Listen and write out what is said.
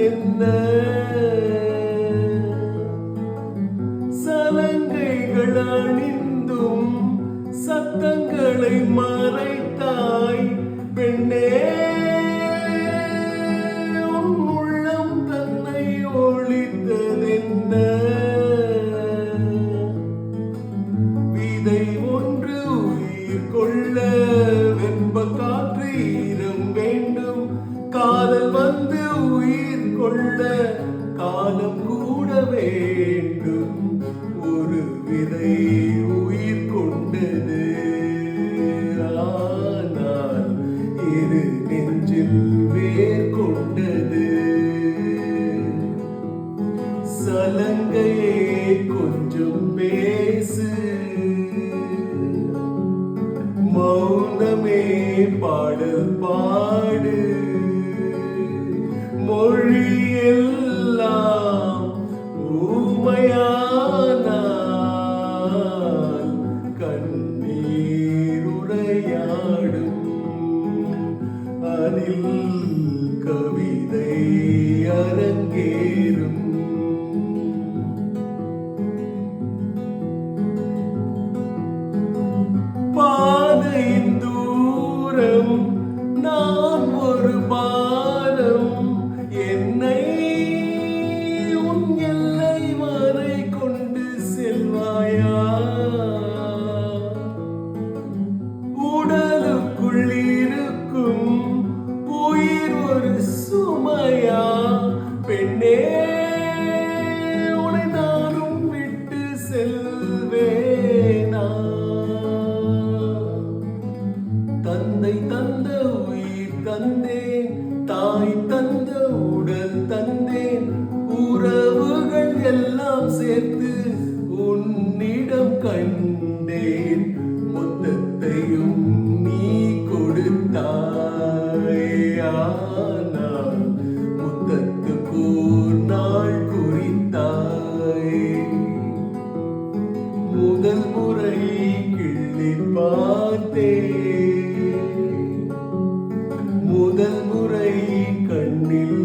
என்ன சலங்கைகள் அணிந்தும் சத்தங்களை மறைத்தாய் பெண்ணே உன் உள்ளம் தன்னை ஒழித்ததென்ன விதை ஒன்று உயிர் கொள்ள வெப்ப காற்று ஈரம் வேண்டும் காதல் வந்து உயிர் கொள்ள காலம் கூட வேண்டும் ஒரு விதை உயிர் கொண்டது ஆனால் இரு நெஞ்சில் வேர் கொண்டது சலங்கையே கொஞ்சம் பேசு மௌனமே பாடல் பாடு மொழியெல்லாம் ஊமையானால் கண்ணீர் உரையாடும் அதில் கவிதை அரங்கேறும் பாதையின் தூரம் நான் ஒரு பாரம் என்னை உன் எல்லை வரை கொண்டு செல்வாயா உடலுக்குள் இருக்கும் உயிர் ஒரு சுமையா பெண்ணே உன்னை நானும் விட்டு செல்வேனா தந்தை தந்த உயிர் தந்தேன் தாய் தந்த உடல் தந்தேன் உறவுகள் எல்லாம் சேர்த்து உன்னிடம் கண்டேன் மொத்தத்தையும் நீ கொடுத்தாய் ஆனால் மொத்தத்துக்கு ஒரு நாள் குறித்தாய் முதல் முறை கிள்ளி பார்த்தேன் முதல் முறை கண்ணில்